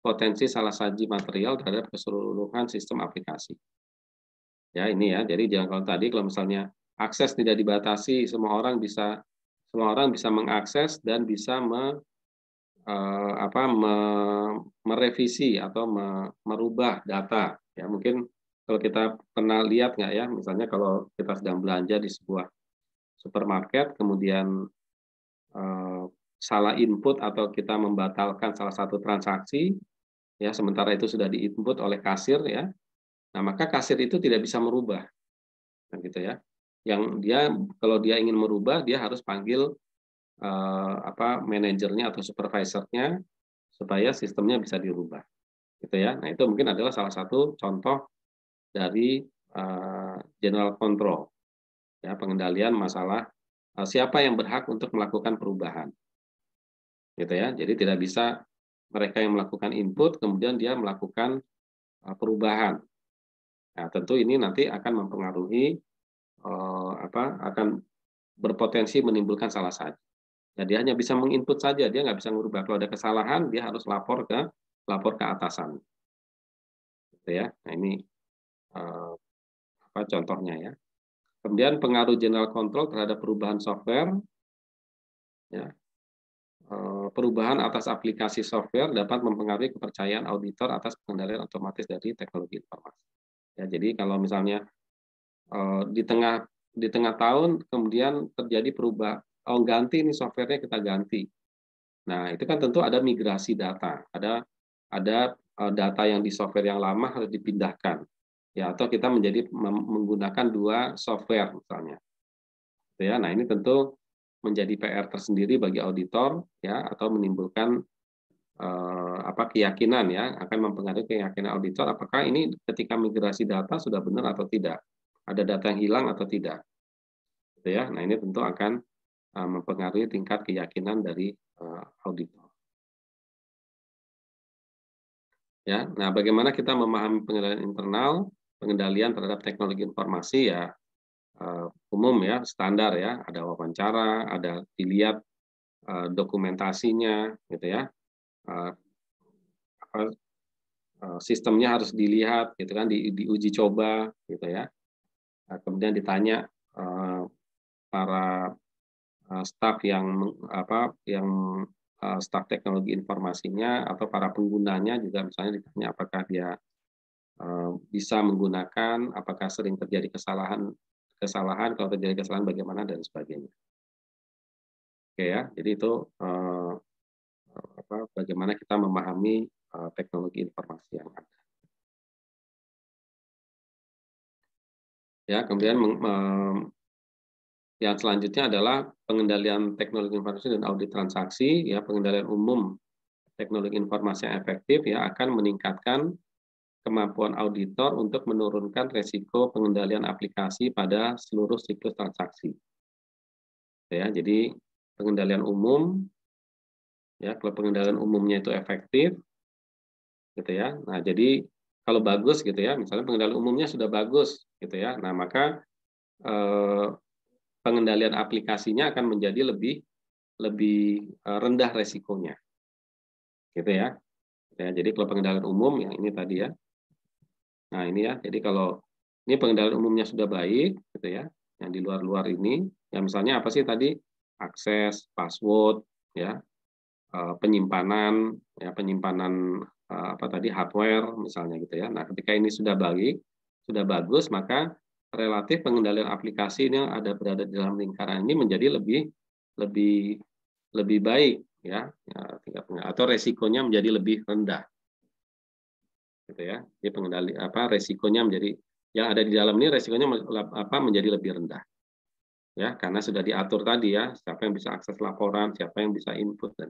potensi salah saji material terhadap keseluruhan sistem aplikasi. Ya, ini ya. Jadi jangan kalau tadi kalau misalnya akses tidak dibatasi, semua orang bisa mengakses dan bisa merevisi atau merubah data. Ya, mungkin kalau kita pernah lihat nggak ya, misalnya kalau kita sedang belanja di sebuah supermarket, kemudian salah input atau kita membatalkan salah satu transaksi, ya sementara itu sudah diinput oleh kasir ya, nah maka kasir itu tidak bisa merubah, nah, gitu ya. Yang dia kalau dia ingin merubah, dia harus panggil manajernya atau supervisornya supaya sistemnya bisa dirubah, gitu ya. Nah itu mungkin adalah salah satu contoh dari general control, ya pengendalian masalah siapa yang berhak untuk melakukan perubahan, gitu ya. Jadi tidak bisa mereka yang melakukan input kemudian dia melakukan perubahan. Nah tentu ini nanti akan mempengaruhi akan berpotensi menimbulkan salah saji. Nah, dia hanya bisa menginput saja, dia nggak bisa merubah. Kalau ada kesalahan, dia harus lapor ke atasan. Gitu ya. Nah, ini contohnya ya. Kemudian pengaruh general control terhadap perubahan software. Ya. Perubahan atas aplikasi software dapat mempengaruhi kepercayaan auditor atas pengendalian otomatis dari teknologi informasi. Ya, jadi kalau misalnya di tengah tahun kemudian terjadi perubahan, ganti ini softwarenya kita ganti. Nah, itu kan tentu ada migrasi data, ada data yang di software yang lama harus dipindahkan, ya atau kita menggunakan dua software misalnya, ya. Nah, ini tentu menjadi PR tersendiri bagi auditor, ya atau menimbulkan keyakinan ya akan mempengaruhi keyakinan auditor apakah ini ketika migrasi data sudah benar atau tidak, ada data yang hilang atau tidak, gitu ya. Nah, ini tentu akan mempengaruhi tingkat keyakinan dari auditor. Ya, nah bagaimana kita memahami pengendalian internal, pengendalian terhadap teknologi informasi ya umum ya, standar ya, ada wawancara, ada dilihat dokumentasinya, gitu ya, eh, apa, sistemnya harus dilihat, gitu kan, diuji coba, gitu ya. Kemudian ditanya para staf yang staf teknologi informasinya atau para penggunanya juga misalnya ditanya apakah dia bisa menggunakan, apakah sering terjadi kesalahan, kalau terjadi kesalahan bagaimana dan sebagainya. Oke ya, jadi itu bagaimana kita memahami teknologi informasi yang ada. Ya, kemudian yang selanjutnya adalah pengendalian teknologi informasi dan audit transaksi. Ya, pengendalian umum teknologi informasi yang efektif ya akan meningkatkan kemampuan auditor untuk menurunkan resiko pengendalian aplikasi pada seluruh siklus transaksi. Ya, jadi pengendalian umum ya, kalau pengendalian umumnya itu efektif gitu ya. Nah, jadi kalau bagus gitu ya, misalnya pengendalian umumnya sudah bagus gitu ya. Nah, maka eh, pengendalian aplikasinya akan menjadi lebih lebih rendah resikonya gitu ya. Ya, jadi kalau pengendalian umum yang ini tadi ya. Nah, ini ya. Jadi kalau ini pengendalian umumnya sudah baik gitu ya. Yang di luar-luar ini, ya misalnya apa sih tadi? Akses, password, ya, penyimpanan, ya penyimpanan apa tadi hardware misalnya gitu ya. Nah, ketika ini sudah baik, sudah bagus, maka relatif pengendalian aplikasi ini yang ada berada di dalam lingkaran ini menjadi lebih lebih lebih baik ya, tingkatnya atau resikonya menjadi lebih rendah gitu ya. Jadi pengendali apa resikonya menjadi yang ada di dalam ini resikonya menjadi lebih rendah ya karena sudah diatur tadi ya siapa yang bisa akses laporan, siapa yang bisa input dan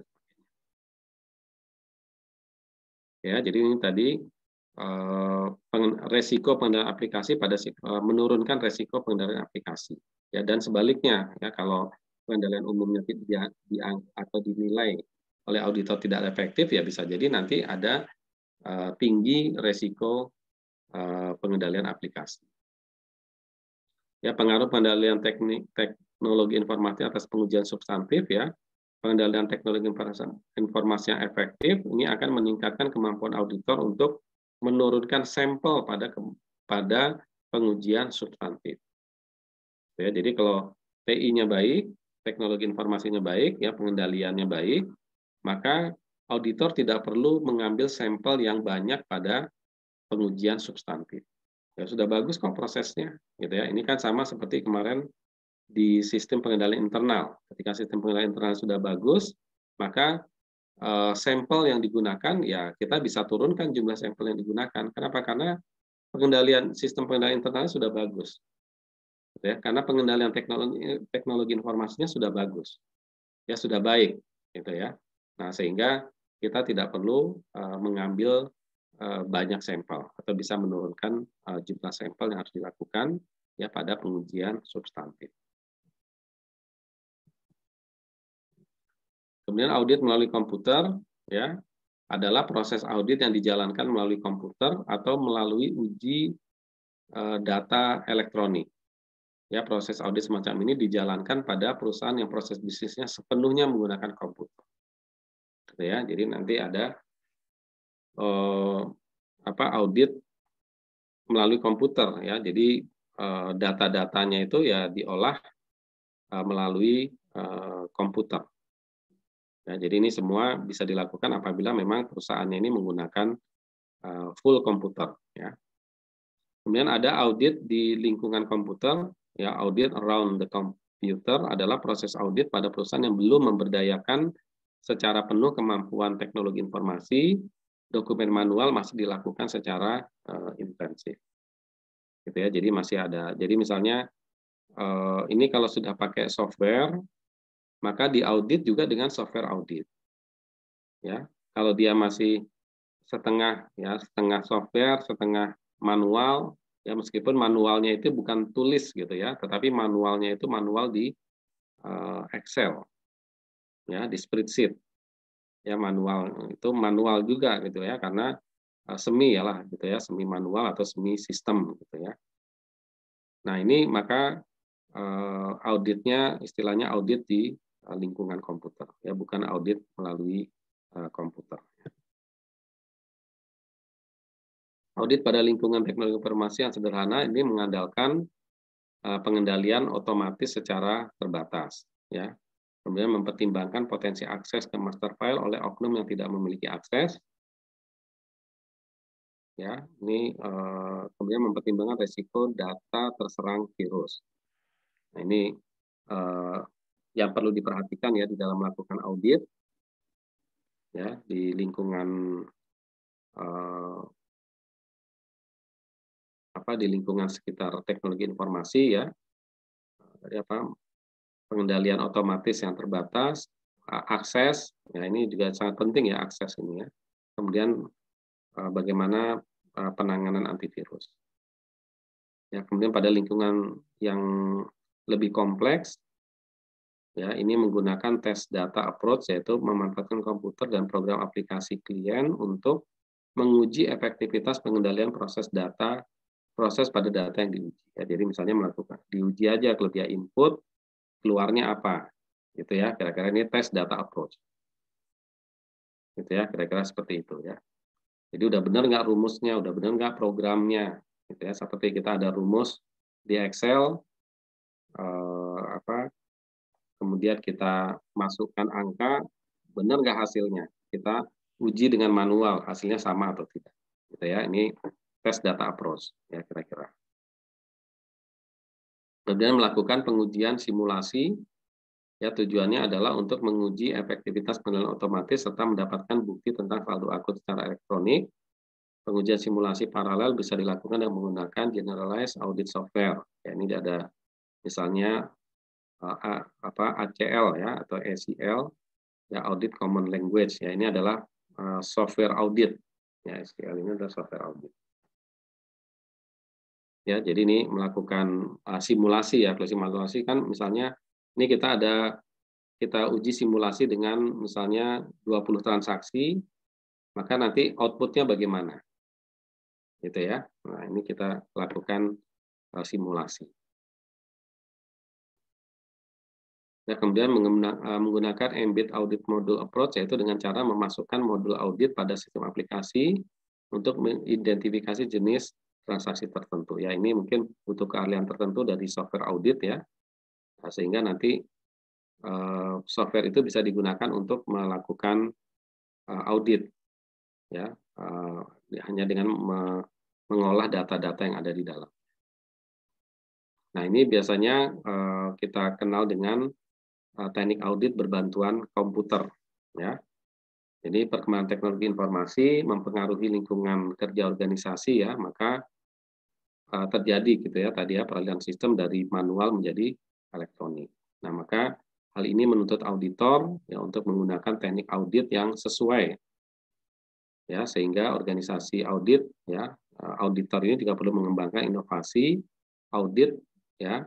ya. Jadi ini tadi resiko pengendalian aplikasi menurunkan resiko pengendalian aplikasi ya dan sebaliknya ya kalau pengendalian umumnya atau dinilai oleh auditor tidak efektif ya bisa jadi nanti ada tinggi resiko pengendalian aplikasi. Ya, pengaruh pengendalian teknologi informasi atas pengujian substantif ya. Pengendalian teknologi informasi yang efektif ini akan meningkatkan kemampuan auditor untuk menurunkan sampel pada pengujian substantif. Ya, jadi kalau TI-nya baik, teknologi informasinya baik, ya pengendaliannya baik, maka auditor tidak perlu mengambil sampel yang banyak pada pengujian substantif. Ya sudah bagus kok prosesnya, gitu ya. Ini kan sama seperti kemarin di sistem pengendalian internal. Ketika sistem pengendalian internal sudah bagus, maka sampel yang digunakan ya kita bisa turunkan jumlah sampel yang digunakan. Kenapa? Karena sistem pengendalian internalnya sudah bagus, gitu ya. Karena pengendalian teknologi informasinya sudah bagus, ya sudah baik, gitu ya. Nah sehingga kita tidak perlu mengambil banyak sampel atau bisa menurunkan jumlah sampel yang harus dilakukan ya pada pengujian substantif. Kemudian audit melalui komputer ya adalah proses audit yang dijalankan melalui komputer atau melalui uji data elektronik. Ya, proses audit semacam ini dijalankan pada perusahaan yang proses bisnisnya sepenuhnya menggunakan komputer. Gitu ya. Jadi nanti ada audit melalui komputer ya. Jadi data-datanya itu ya diolah melalui komputer. Ya, jadi ini semua bisa dilakukan apabila memang perusahaannya ini menggunakan full komputer. Ya. Kemudian ada audit di lingkungan komputer. Ya, audit around the computer adalah proses audit pada perusahaan yang belum memberdayakan secara penuh kemampuan teknologi informasi. Dokumen manual masih dilakukan secara intensif. Gitu ya. Jadi masih ada. Jadi misalnya ini kalau sudah pakai software, maka diaudit juga dengan software audit. Ya, kalau dia masih setengah software, setengah manual, ya meskipun manualnya itu bukan tulis gitu ya, tetapi manualnya itu manual di Excel, ya di spreadsheet, ya manual itu manual juga gitu ya, karena semi ya lah gitu ya, semi manual atau semi sistem gitu ya. Nah, ini maka auditnya istilahnya audit di lingkungan komputer ya, bukan audit melalui komputer. Audit pada lingkungan teknologi informasi yang sederhana ini mengandalkan pengendalian otomatis secara terbatas ya. Kemudian mempertimbangkan potensi akses ke master file oleh oknum yang tidak memiliki akses. Ya, ini kemudian mempertimbangkan risiko data terserang virus. Nah, ini yang perlu diperhatikan ya di dalam melakukan audit ya di lingkungan di lingkungan sekitar teknologi informasi ya. Dari pengendalian otomatis yang terbatas, akses, ya ini juga sangat penting ya akses ini ya. Kemudian bagaimana penanganan antivirus. Ya, kemudian pada lingkungan yang lebih kompleks, ya ini menggunakan test data approach, yaitu memanfaatkan komputer dan program aplikasi klien untuk menguji efektivitas pengendalian proses pada data yang diuji. Ya, jadi misalnya melakukan diuji aja kalau dia input, keluarnya apa, gitu ya. Kira-kira ini tes data approach, gitu ya. Kira-kira seperti itu ya. Jadi udah benar nggak rumusnya, udah benar nggak programnya, gitu ya. Seperti kita ada rumus di Excel, kemudian kita masukkan angka, benar nggak hasilnya? Kita uji dengan manual, hasilnya sama atau tidak, gitu ya. Ini tes data approach, ya kira-kira. Kemudian melakukan pengujian simulasi, ya tujuannya adalah untuk menguji efektivitas pengendalian otomatis serta mendapatkan bukti tentang saldo akun secara elektronik. Pengujian simulasi paralel bisa dilakukan dengan menggunakan generalized audit software. Ya, ini ada misalnya ACL ya atau ACL ya, audit common language ya, ini adalah software audit ya, SQL ini adalah software audit ya. Jadi ini melakukan simulasi ya. Kalau simulasi kan misalnya ini kita uji simulasi dengan misalnya 20 transaksi, maka nanti outputnya bagaimana gitu ya. Nah, ini kita lakukan simulasi. Nah, kemudian menggunakan Embed Audit Module Approach, yaitu dengan cara memasukkan modul audit pada sistem aplikasi untuk mengidentifikasi jenis transaksi tertentu. Ya, ini mungkin butuh keahlian tertentu dari software audit ya, sehingga nanti software itu bisa digunakan untuk melakukan audit ya, hanya dengan mengolah data-data yang ada di dalam. Nah, ini biasanya kita kenal dengan teknik audit berbantuan komputer ya. Jadi perkembangan teknologi informasi mempengaruhi lingkungan kerja organisasi ya, maka terjadi gitu ya tadi ya peralihan sistem dari manual menjadi elektronik. Nah, maka hal ini menuntut auditor ya untuk menggunakan teknik audit yang sesuai ya, sehingga organisasi audit ya, auditor ini juga perlu mengembangkan inovasi audit ya,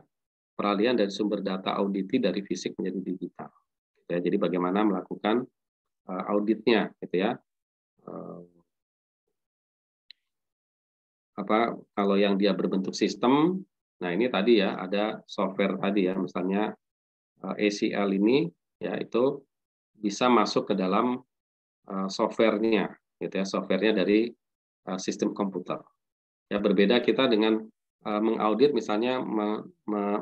peralihan dari sumber data auditi dari fisik menjadi digital. Ya, jadi bagaimana melakukan auditnya, gitu ya. Kalau yang dia berbentuk sistem, nah ini tadi ya ada software tadi ya, misalnya ACL ini ya itu bisa masuk ke dalam softwarenya, gitu ya, softwarenya dari sistem komputer. Ya berbeda kita dengan mengaudit misalnya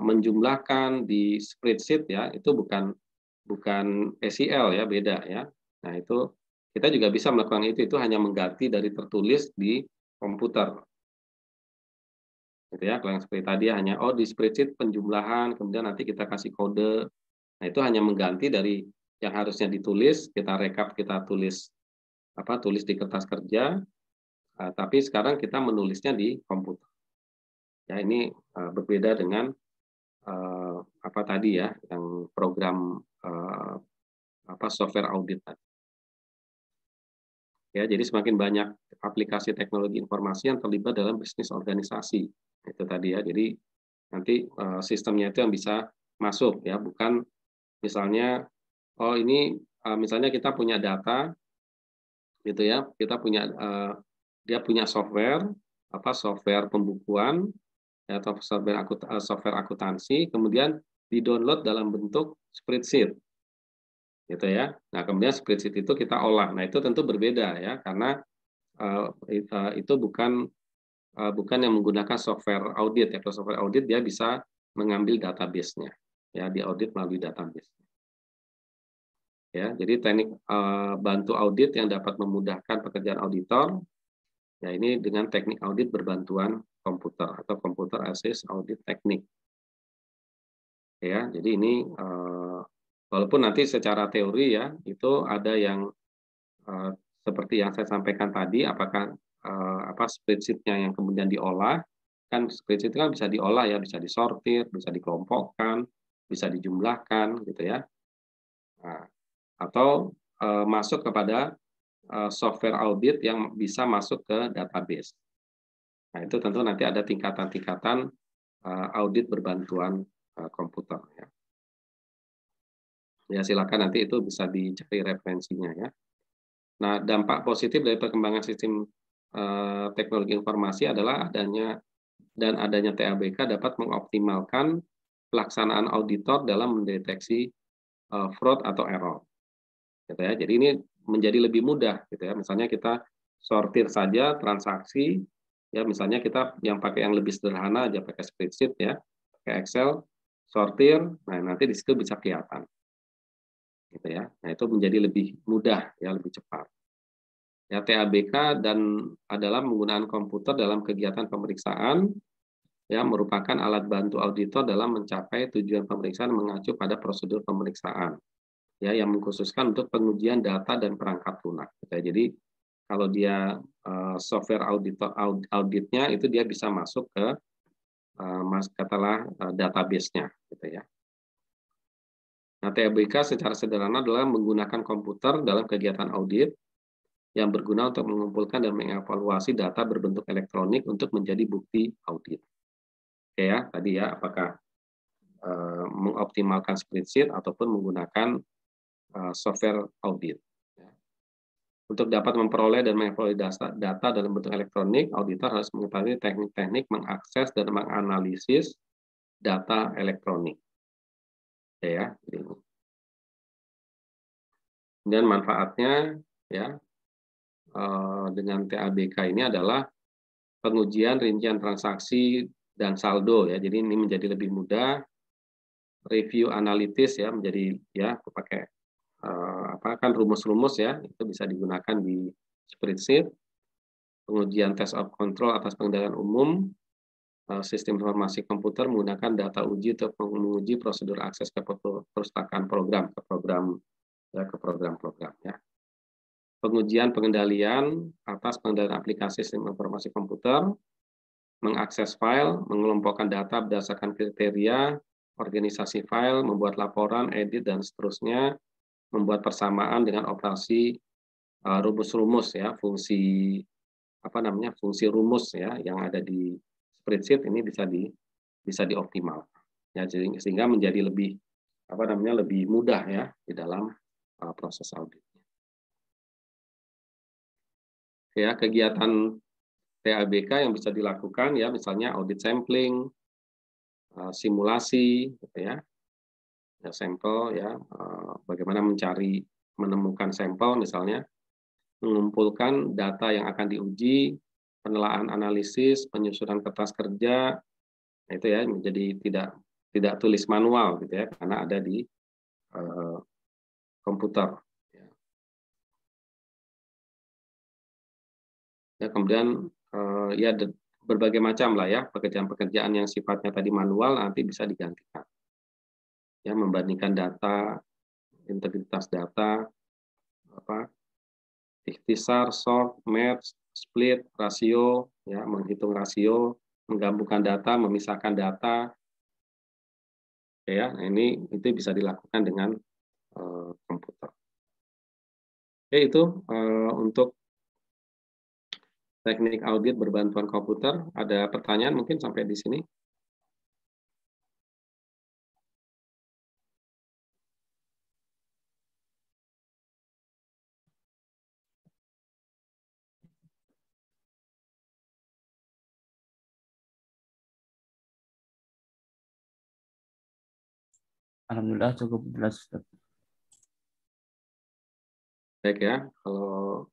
menjumlahkan di spreadsheet ya, itu bukan ACL ya, beda ya. Nah, itu kita juga bisa melakukan itu hanya mengganti dari tertulis di komputer. Gitu ya. Kalau yang seperti tadi hanya di spreadsheet penjumlahan, kemudian nanti kita kasih kode. Nah, itu hanya mengganti dari yang harusnya ditulis, kita rekap, kita tulis di kertas kerja, tapi sekarang kita menulisnya di komputer. Ya, ini berbeda dengan tadi ya, yang program software audit tadi. Ya, jadi semakin banyak aplikasi teknologi informasi yang terlibat dalam bisnis organisasi. Itu tadi ya. Jadi nanti sistemnya itu yang bisa masuk ya, bukan misalnya ini misalnya kita punya data gitu ya, kita punya dia punya software, software pembukuan, ya, atau software akuntansi, kemudian di-download dalam bentuk spreadsheet, gitu ya. Nah, kemudian spreadsheet itu kita olah. Nah, itu tentu berbeda ya, karena itu bukan yang menggunakan software audit ya. Kalau software audit dia bisa mengambil database-nya, ya, diaudit melalui database. Ya, jadi teknik bantu audit yang dapat memudahkan pekerjaan auditor, ya ini dengan teknik audit berbantuan komputer atau computer assist audit teknik. Ya, jadi ini walaupun nanti secara teori ya itu ada yang seperti yang saya sampaikan tadi, apakah spreadsheet-nya yang kemudian diolah, kan spreadsheet itu kan bisa diolah ya, bisa disortir, bisa dikelompokkan, bisa dijumlahkan gitu ya. Nah, atau masuk kepada software audit yang bisa masuk ke database. Nah, itu tentu nanti ada tingkatan-tingkatan audit berbantuan komputer ya. Ya, silakan nanti itu bisa dicari referensinya ya. Nah, dampak positif dari perkembangan sistem teknologi informasi adalah adanya TABK dapat mengoptimalkan pelaksanaan auditor dalam mendeteksi fraud atau error. Gitu ya. Jadi ini menjadi lebih mudah gitu ya. Misalnya kita sortir saja transaksi ya, misalnya kita yang pakai yang lebih sederhana aja pakai spreadsheet ya, pakai Excel, sortir, nah nanti di situ bisa kelihatan. Gitu ya. Nah, itu menjadi lebih mudah ya, lebih cepat. Ya, TABK adalah menggunakan komputer dalam kegiatan pemeriksaan ya, merupakan alat bantu auditor dalam mencapai tujuan pemeriksaan mengacu pada prosedur pemeriksaan ya, yang mengkhususkan untuk pengujian data dan perangkat lunak. Jadi kalau dia software auditnya itu dia bisa masuk ke katakanlah database-nya gitu ya. Nah, TABK secara sederhana adalah menggunakan komputer dalam kegiatan audit yang berguna untuk mengumpulkan dan mengevaluasi data berbentuk elektronik untuk menjadi bukti audit. Oke ya, tadi ya, apakah mengoptimalkan spreadsheet ataupun menggunakan software audit. Untuk dapat memperoleh dan mengevaluasi data dalam bentuk elektronik, auditor harus mengetahui teknik-teknik mengakses dan menganalisis data elektronik. Oke ya, kemudian manfaatnya ya dengan TABK ini adalah pengujian rincian transaksi dan saldo ya. Jadi ini menjadi lebih mudah. Review analitis ya menjadi ya pakai kan rumus-rumus ya, itu bisa digunakan di spreadsheet. Pengujian test of control atas pengendalian umum, sistem informasi komputer menggunakan data uji untuk menguji prosedur akses ke perpustakaan program ke program-program ya. Pengujian pengendalian atas pengendalian aplikasi sistem informasi komputer, mengakses file, mengelompokkan data berdasarkan kriteria, organisasi file, membuat laporan, edit, dan seterusnya, membuat persamaan dengan operasi rumus-rumus ya, fungsi fungsi rumus ya yang ada di spreadsheet ini bisa dioptimal ya, sehingga menjadi lebih lebih mudah ya di dalam proses audit. Ya, kegiatan TABK yang bisa dilakukan ya, misalnya audit sampling, simulasi gitu ya, sampel ya, bagaimana menemukan sampel misalnya, mengumpulkan data yang akan diuji, penelaahan analisis, penyusunan kertas kerja, itu ya menjadi tidak tulis manual gitu ya, karena ada di komputer. Ya, kemudian ya berbagai macam lah ya pekerjaan-pekerjaan yang sifatnya tadi manual nanti bisa digantikan. Ya, membandingkan data, integritas data, ikhtisar, sort, match, split, rasio, ya, menghitung rasio, menggabungkan data, memisahkan data, ya, ini itu bisa dilakukan dengan komputer. Oke, itu untuk teknik audit berbantuan komputer. Ada pertanyaan mungkin sampai di sini? Alhamdulillah cukup jelas, Ustaz. Baik ya, kalau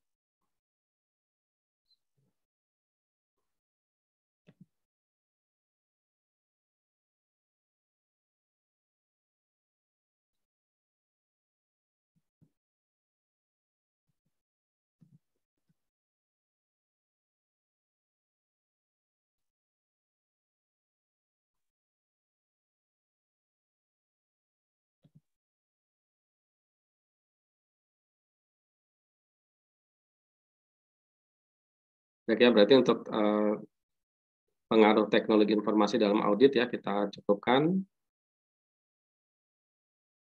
baik ya, berarti untuk pengaruh teknologi informasi dalam audit ya kita cukupkan.